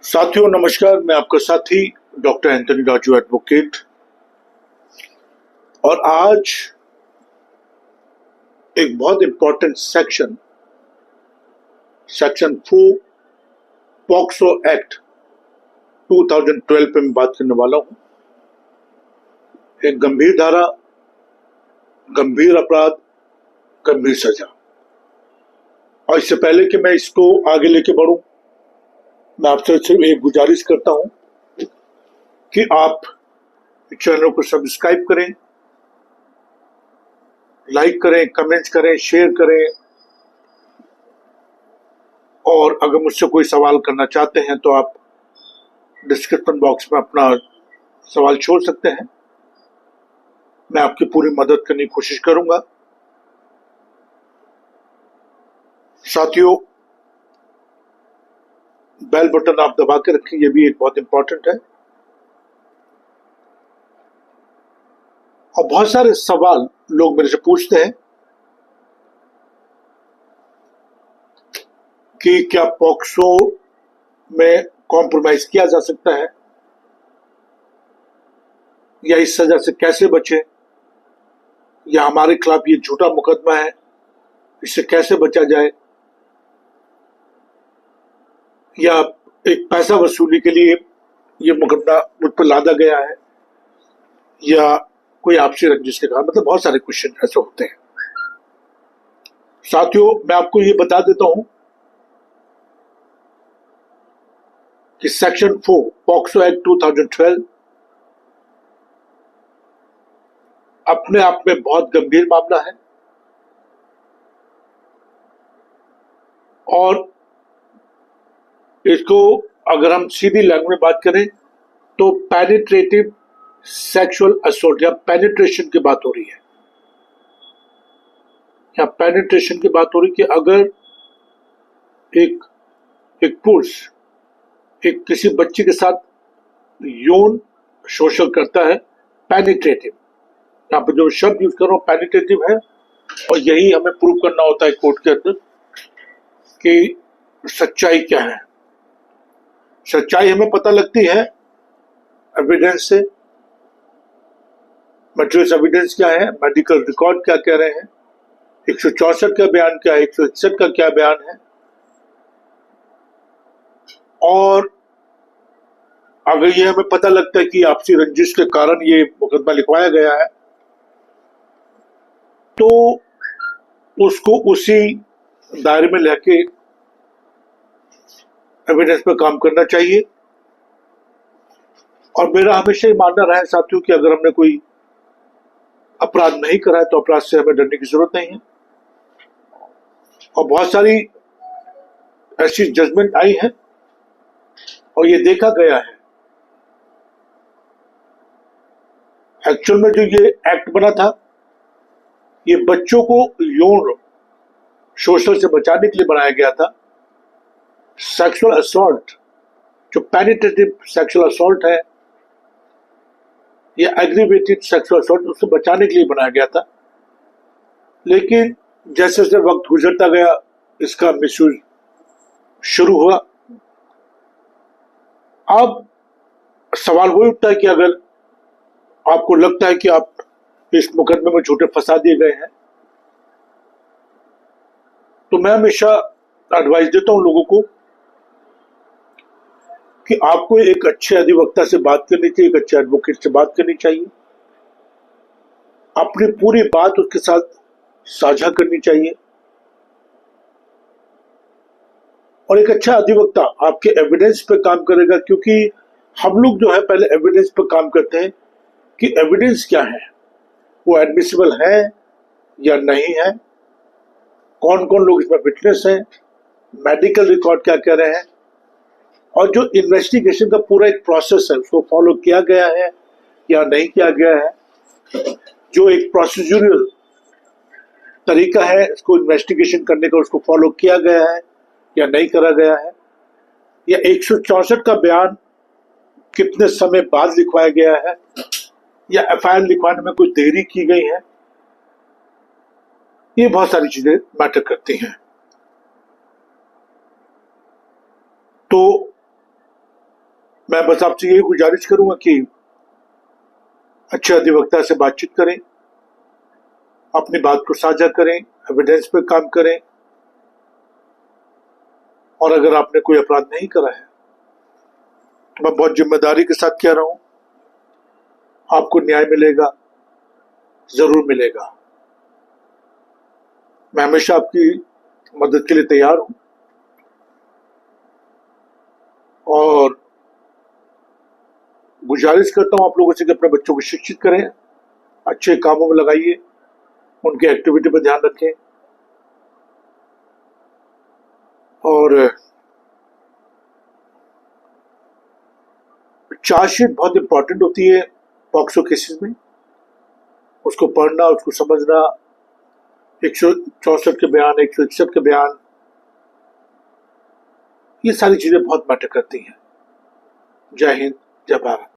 साथियों नमस्कार, मैं आपका साथी डॉक्टर एंथनी राजू एडवोकेट। और आज एक बहुत इंपॉर्टेंट सेक्शन 4 पॉक्सो एक्ट 2012 पे मैं बात करने वाला हूं। एक गंभीर धारा, गंभीर अपराध, गंभीर सजा। और इससे पहले कि मैं इसको आगे लेके बढ़ूं, मैं आपसे सिर्फ एक गुजारिश करता हूं कि आप चैनल को सब्सक्राइब करें, लाइक करें, कमेंट्स करें, शेयर करें। और अगर मुझसे कोई सवाल करना चाहते हैं तो आप डिस्क्रिप्शन बॉक्स में अपना सवाल छोड़ सकते हैं। मैं आपकी पूरी मदद करने की कोशिश करूंगा। साथियों, बेल बटन आप दबा के रखें, यह भी एक बहुत इंपॉर्टेंट है। और बहुत सारे सवाल लोग मेरे से पूछते हैं कि क्या पॉक्सो में कॉम्प्रोमाइज किया जा सकता है, या इस सजा से कैसे बचे, या हमारे खिलाफ ये झूठा मुकदमा है, इससे कैसे बचा जाए, या एक पैसा वसूली के लिए ये मुकदमा मुझ पर लादा गया है, या कोई आपसी रंजिश के कारण। मतलब बहुत सारे क्वेश्चन ऐसे होते हैं। साथियों, मैं आपको ये बता देता हूं कि सेक्शन 4 पॉक्सो एक्ट 2012 अपने आप में बहुत गंभीर मामला है। और इसको अगर हम सीधी लैंग्वेज में बात करें तो पेनिट्रेटिव सेक्सुअल असोल्ट या पेनिट्रेशन की बात हो रही है। या पेनिट्रेशन की बात हो रही है कि अगर एक पुरुष एक किसी बच्ची के साथ यौन शोषण करता है, पेनिट्रेटिव, यहाँ पर जो शब्द यूज कर रहा हूं पेनिट्रेटिव है। और यही हमें प्रूव करना होता है कोर्ट के अंदर कि सच्चाई क्या है। सच्चाई हमें पता लगती है एविडेंस से। मटेरियल एविडेंस क्या है, मेडिकल रिकॉर्ड क्या कह रहे हैं, 164 का बयान क्या है, 161 का क्या बयान है। और अगर ये हमें पता लगता है कि आपसी रंजिश के कारण ये मुकदमा लिखवाया गया है, तो उसको उसी दायरे में लेके एविडेंस पे काम करना चाहिए। और मेरा हमेशा ही मानना रहा है साथियों कि अगर हमने कोई अपराध नहीं करा है तो अपराध से हमें डरने की जरूरत नहीं है। और बहुत सारी ऐसी जजमेंट आई है और ये देखा गया है, एक्चुअल में जो ये एक्ट बना था ये बच्चों को यौन शोषण से बचाने के लिए बनाया गया था। सेक्सुअल असॉल्ट, जो पेनिट्रेटिव सेक्सुअल असॉल्ट है या एग्रीवेटेड सेक्सुअल असॉल्ट, उससे बचाने के लिए बनाया गया था। लेकिन जैसे जैसे वक्त गुजरता गया इसका मिसयूज शुरू हुआ। अब सवाल वही उठता है कि अगर आपको लगता है कि आप इस मुकदमे में झूठे फंसा दिए गए हैं, तो मैं हमेशा एडवाइस देता हूं लोगों को कि आपको एक अच्छे अधिवक्ता से बात करनी चाहिए, एक अच्छे एडवोकेट से बात करनी चाहिए, अपनी पूरी बात उसके साथ साझा करनी चाहिए। और एक अच्छा अधिवक्ता आपके एविडेंस पे काम करेगा, क्योंकि हम लोग जो है पहले एविडेंस पे काम करते हैं कि एविडेंस क्या है, वो एडमिसिबल है या नहीं है, कौन कौन लोग इसमें विटनेस हैं, मेडिकल रिकॉर्ड क्या कह रहे हैं, और जो इन्वेस्टिगेशन का पूरा एक प्रोसेस है उसको फॉलो किया गया है या नहीं किया गया है। जो एक प्रोसीजरल तरीका है इसको इन्वेस्टिगेशन करने का, उसको फॉलो किया गया है या नहीं करा गया है, या 164 का बयान कितने समय बाद लिखवाया गया है, या एफआईआर लिखवाने में कोई देरी की गई है। ये बहुत सारी चीजें मैटर करती हैं। तो मैं बस आपसे यही गुजारिश करूंगा कि अच्छे अधिवक्ता से बातचीत करें, अपनी बात को साझा करें, एविडेंस पे काम करें, और अगर आपने कोई अपराध नहीं करा है तो मैं बहुत जिम्मेदारी के साथ कह रहा हूं, आपको न्याय मिलेगा, जरूर मिलेगा। मैं हमेशा आपकी मदद के लिए तैयार हूं और गुजारिश करता हूं आप लोगों से कि अपने बच्चों को शिक्षित करें, अच्छे कामों में लगाइए, उनके एक्टिविटी पर ध्यान रखें। और चार्जशीट बहुत इंपॉर्टेंट होती है पॉक्सो केसेस में, उसको पढ़ना, उसको समझना, 164 के बयान, 161 के बयान, ये सारी चीजें बहुत मैटर करती हैं। जय हिंद, जय भारत।